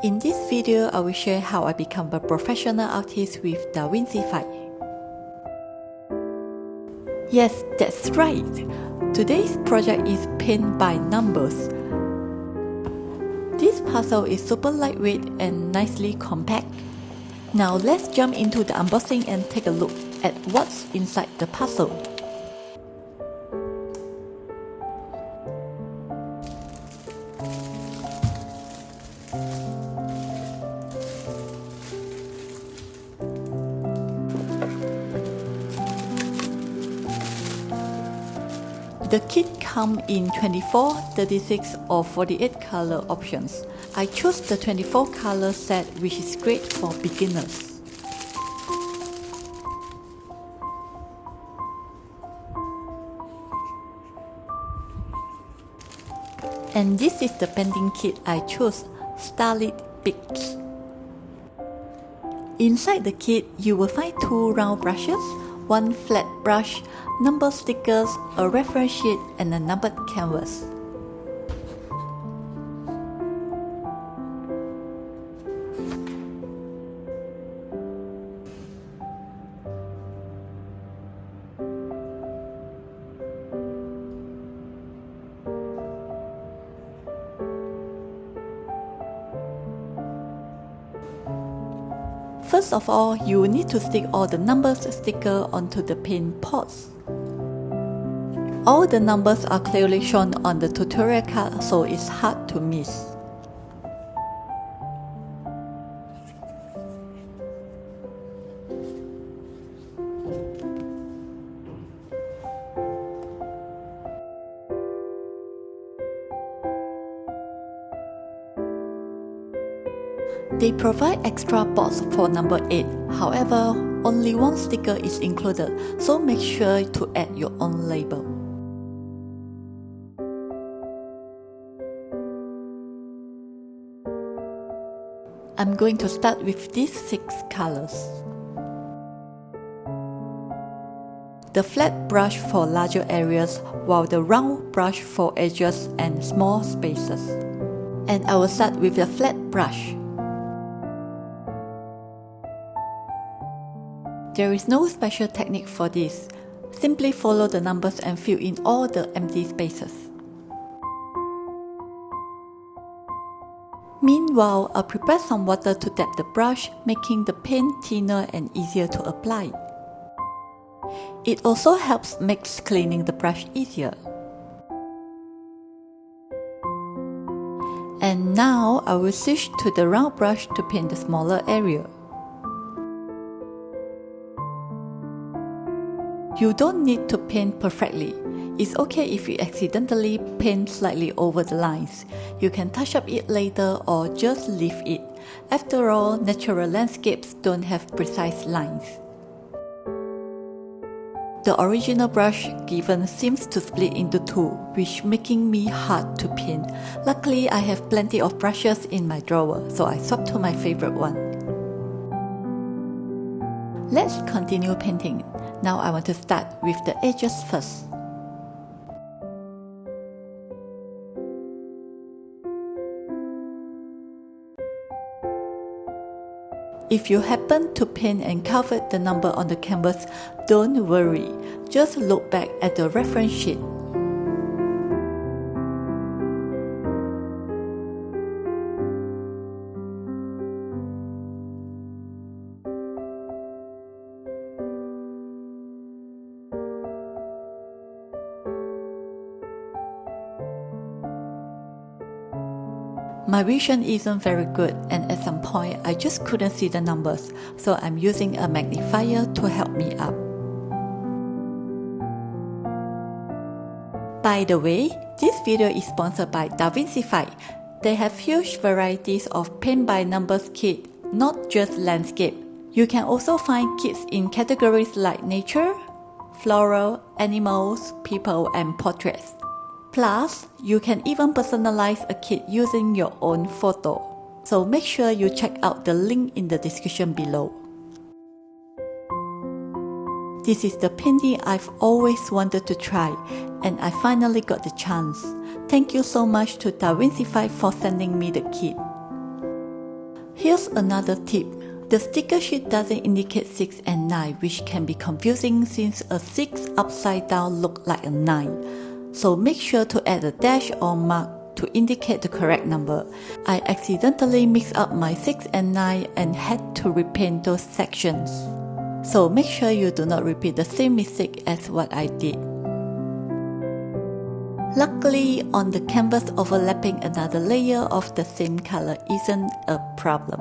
In this video, I will share how I become a professional artist with Davincified. Yes, that's right. Today's project is paint by numbers. This puzzle is super lightweight and nicely compact. Now let's jump into the unboxing and take a look at what's inside the puzzle. The kit comes in 24, 36 or 48 color options. I chose the 24 color set, which is great for beginners. And this is the painting kit I chose, Starlit Peaks. Inside the kit, you will find 2 round brushes, 1 flat brush, number stickers, a reference sheet, and a numbered canvas. First of all, you will need to stick all the numbers sticker onto the paint pots. All the numbers are clearly shown on the tutorial card, so it's hard to miss. They provide extra pots for number 8, however, only 1 sticker is included, so make sure to add your own label. I'm going to start with these 6 colors. The flat brush for larger areas, while the round brush for edges and small spaces. And I will start with the flat brush. There is no special technique for this. Simply follow the numbers and fill in all the empty spaces. Meanwhile, I'll prepare some water to dab the brush, making the paint thinner and easier to apply. It also helps make cleaning the brush easier. And now I will switch to the round brush to paint the smaller area. You don't need to paint perfectly. It's okay if you accidentally paint slightly over the lines. You can touch up it later or just leave it. After all, natural landscapes don't have precise lines. The original brush given seems to split into 2, which making me hard to paint. Luckily, I have plenty of brushes in my drawer, so I swapped to my favorite one. Let's continue painting. Now I want to start with the edges first. If you happen to paint and cover the number on the canvas, don't worry. Just look back at the reference sheet. My vision isn't very good, and at some point I just couldn't see the numbers, so I'm using a magnifier to help me up. By the way, this video is sponsored by Davincified. They have huge varieties of paint by numbers kit, not just landscape. You can also find kits in categories like nature, floral, animals, people, and portraits. Plus, you can even personalize a kit using your own photo. So make sure you check out the link in the description below. This is the painting I've always wanted to try, and I finally got the chance. Thank you so much to Davincified for sending me the kit. Here's another tip. The sticker sheet doesn't indicate 6 and 9, which can be confusing since a 6 upside down looks like a 9. So make sure to add a dash or mark to indicate the correct number. I accidentally mixed up my 6 and 9 and had to repaint those sections. So make sure you do not repeat the same mistake as what I did. Luckily, on the canvas overlapping another layer of the same color isn't a problem.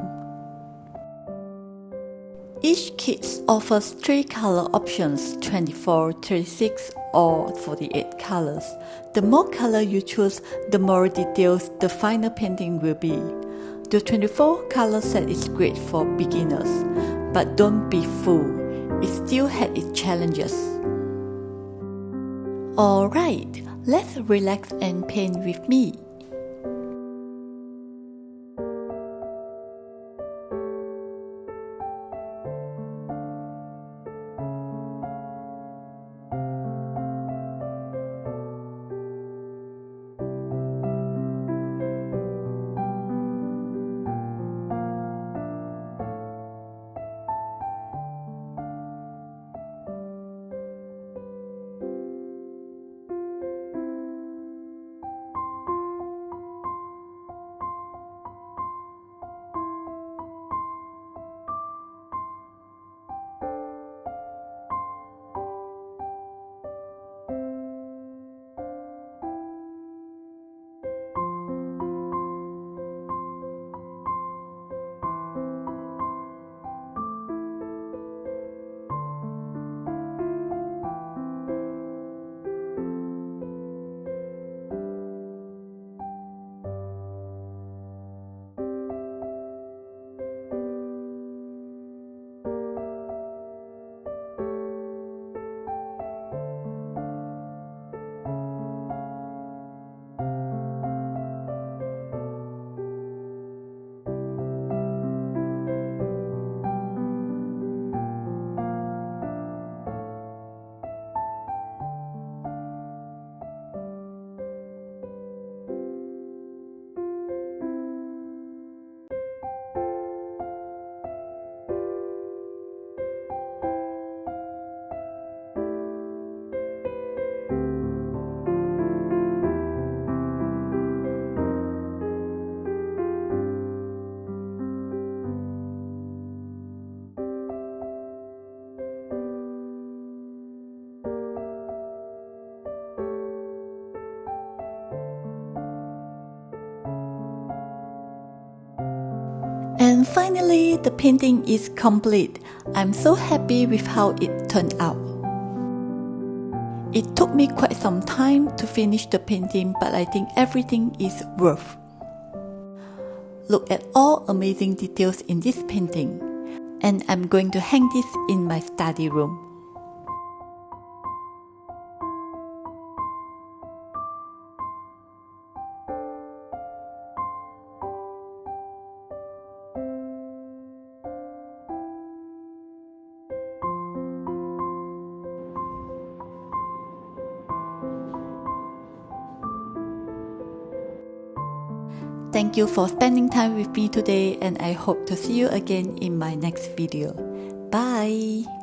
Each kit offers 3 color options, 24, 36 or 48 colors. The more color you choose, the more details the final painting will be. The 24 color set is great for beginners, but don't be fooled, it still had its challenges. Alright, let's relax and paint with me. And finally, the painting is complete. I'm so happy with how it turned out. It took me quite some time to finish the painting, but I think everything is worth. Look at all amazing details in this painting. And I'm going to hang this in my study room. Thank you for spending time with me today, and I hope to see you again in my next video. Bye!